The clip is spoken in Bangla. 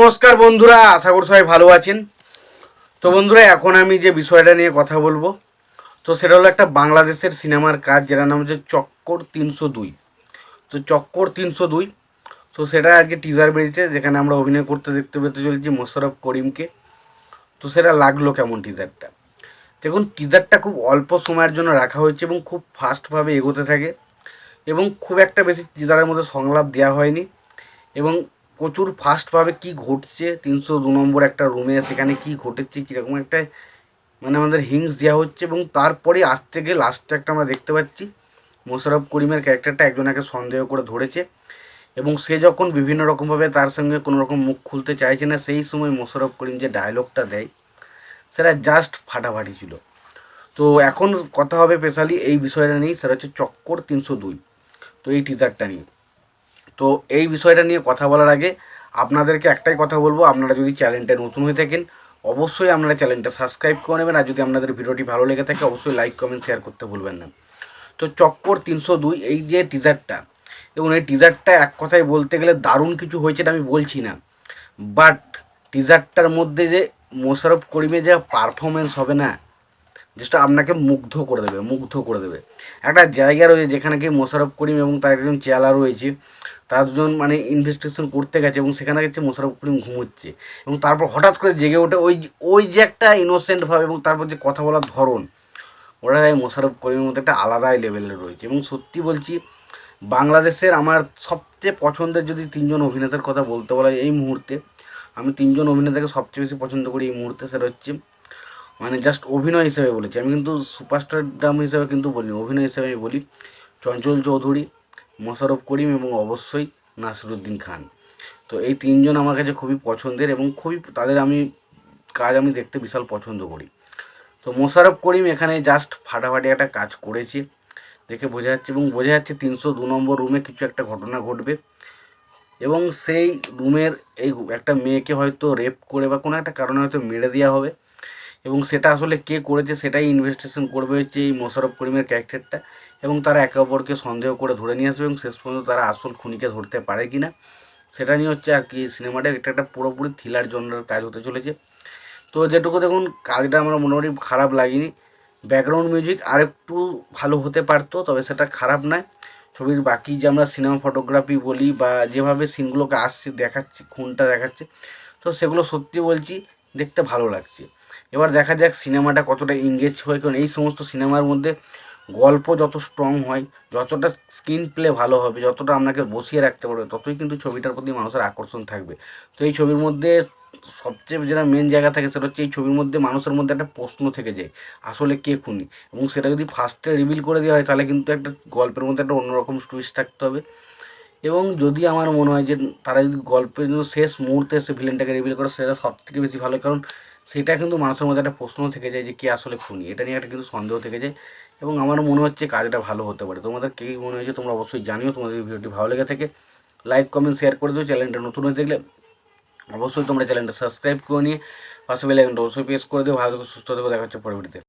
নমস্কার বন্ধুরা, আশা করি সবাই ভালো আছেন। তো বন্ধুরা, এখন আমি যে বিষয়টা নিয়ে কথা বলবো, তো সেটা হলো একটা বাংলাদেশের সিনেমার কাজ, যেটার নাম হচ্ছে চক্কর 302। তো চক্কর 302, তো সেটা আজকে টিজার বেরিয়েছে, যেখানে আমরা অভিনয় করতে দেখতে পেতে চলেছি মোশাররফ করিমকে। তো সেটা লাগলো কেমন টিজারটা? দেখুন, টিজারটা খুব অল্প সময়ের জন্য রাখা হয়েছে এবং খুব ফাস্টভাবে এগোতে থাকে, এবং খুব একটা বেশি টিজারের মধ্যে সংলাপ দেওয়া হয়নি, এবং প্রচুর ফাস্টভাবে কি ঘটছে 302 নম্বর একটা রুমে, সেখানে কি ঘটেছে, কীরকম একটা মানে আমাদের হিংস দেওয়া হচ্ছে। এবং তারপরে আসতে গিয়ে লাস্টে একটা আমরা দেখতে পাচ্ছি মোশাররফ করিমের ক্যারেক্টারটা একজনকে সন্দেহ করে ধরেছে, এবং সে যখন বিভিন্ন রকমভাবে তার সঙ্গে কোনো রকম মুখ খুলতে চাইছে না, সেই সময় মোশাররফ করিম যে ডায়লগটা দেয় সেটা জাস্ট ফাটাফাটি ছিল। তো এখন কথা হবে স্পেশালি এই বিষয়টা নিয়ে, সেটা হচ্ছে চক্কর 302, তো এই টিজারটা নিয়ে। তো এই বিষয়টা নিয়ে কথা বলার আগে আপনাদেরকে একটাই কথা বলবো, আপনারা যদি চ্যানেলটা নতুন হয়ে থাকেন অবশ্যই আপনারা চ্যানেলটা সাবস্ক্রাইব করে নেবেন, আর যদি আপনাদের ভিডিওটি ভালো লেগে থাকে অবশ্যই লাইক কমেন্ট শেয়ার করতে ভুলবেন না। তো চক্কর 302 এই যে টিজারটা, এবং এই টিজারটা এক কথায় বলতে গেলে দারুণ কিছু হয়েছে এটা আমি বলছি না, বাট টিজারটার মধ্যে যে মোশাররফ করিমের যে পারফরমেন্স হবে না, যেটা আপনাকে মুগ্ধ করে দেবে। একটা জায়গা রয়েছে যেখানে কি মোশাররফ করিম এবং তার একজন চেলা রয়েছে, তারা দুজন মানে ইনভেস্টিগেশন করতে গেছে, এবং সেখানে গেছে মোশাররফ করিম ঘুমোচ্ছে, এবং তারপর হঠাৎ করে জেগে ওঠে ওই যে একটা ইনোসেন্ট ভাবে, এবং তারপর যে কথা বলার ধরন, ওটা মোশাররফ করিমের মধ্যে একটা আলাদাই লেভেলের রয়েছে। এবং সত্যি বলছি, বাংলাদেশের আমার সবচেয়ে পছন্দের যদি তিনজন অভিনেতার কথা বলতে বলা হয় এই মুহূর্তে, আমি তিনজন অভিনেতাকে সবচেয়ে বেশি পছন্দ করি এই মুহূর্তে। সেটা হচ্ছে মানে জাস্ট অভিনয় হিসেবে বলেছি, আমি কিন্তু সুপারস্টার ড্রাম হিসেবে কিন্তু বলিনি, অভিনয় হিসেবে আমি বলি চঞ্চল চৌধুরী, মোশাররফ করিম এবং অবশ্যই নাসিরুদ্দিন খান। তো এই তিনজন আমার কাছে খুবই পছন্দের, এবং খুবই তাদের কাজ আমি দেখতে বিশাল পছন্দ করি। তো মোশাররফ করিম এখানে জাস্ট ফাটাফাটি একটা কাজ করেছে, দেখে বোঝা যাচ্ছে, এবং বোঝা যাচ্ছে 302 নম্বর রুমে কিছু একটা ঘটনা ঘটবে, এবং সেই রুমের এই একটা মেয়েকে হয়তো রেপ করে বা কোনো একটা কারণে হয়তো মেরে দেওয়া হবে, এবং সেটা আসলে কে করেছে সেটাই ইনভেস্টিগেশন করবে হচ্ছে এই মোশাররফ করিমের ক্যারেক্টারটা, এবং তারা একে অপরকে সন্দেহ করে ধরে নিয়ে আসবে, এবং শেষ পর্যন্ত তারা আসল খুনিকে ধরতে পারে কি না সেটা নিয়ে হচ্ছে আর কি সিনেমাটা। এটা একটা পুরোপুরি থ্রিলার জনরার কাজ হতে চলেছে। তো যেটুকু দেখুন, কাজটা আমার মোটামুটি খারাপ লাগেনি, ব্যাকগ্রাউন্ড মিউজিক আরেকটু ভালো হতে পারতো, তবে সেটা খারাপ নয়। ছবির বাকি যে আমরা সিনেমা ফটোগ্রাফি বলি বা যেভাবে সিনগুলোকে আসছে দেখাচ্ছে, খুনটা দেখাচ্ছে, তো সেগুলো সত্যি বলছি দেখতে ভালো লাগছে। এবার দেখা যাক সিনেমাটা কতটা এঙ্গেজ হয়, কারণ এই সমস্ত সিনেমার মধ্যে গল্প যত স্ট্রং হয়, যতটা স্ক্রিন প্লে ভালো হবে, যতটা আপনাকে বসিয়ে রাখতে পারবে, ততই কিন্তু ছবিটার প্রতি মানুষের আকর্ষণ থাকবে। তো এই ছবির মধ্যে সবচেয়ে যেটা মেন জায়গা থাকে সেটা হচ্ছে এই ছবির মধ্যে মানুষের মধ্যে একটা প্রশ্ন থেকে যায় আসলে কে খুনি, এবং সেটা যদি ফার্স্টে রিভিল করে দেওয়া হয় তাহলে কিন্তু একটা গল্পের মধ্যে একটা অন্যরকম টুইস্ট থাকতে হবে। এবং যদি আমার মনে হয় যে তারা যদি গল্পের জন্য শেষ মুহূর্তে এসে ভিলেনটাকে রিভিল করে, সেটা সব থেকে বেশি ভালো, কারণ সেটা কিন্তু মানুষের মধ্যে একটা প্রশ্ন থেকে যায় যে কে আসলে খুনি, এটা নিয়ে একটা কিন্তু সন্দেহ থেকে যায়, এবং আমার মনে হচ্ছে কাজটা ভালো হতে পারে। তোমাদের কী মনে হয়েছে তোমরা অবশ্যই জানিও, তোমাদের ভিডিওটি ভালো লেগে থাকে লাইক কমেন্ট শেয়ার করে দিও, চ্যানেলটা নতুন হয়ে দেখলে অবশ্যই তোমরা চ্যানেলটা সাবস্ক্রাইব করে নিয়ে পাশে বেল আইকনটা অবশ্যই প্রেস করে দিও। ভালো থেকো, সুস্থ থেকো, দেখা হচ্ছে পরবর্তীতে।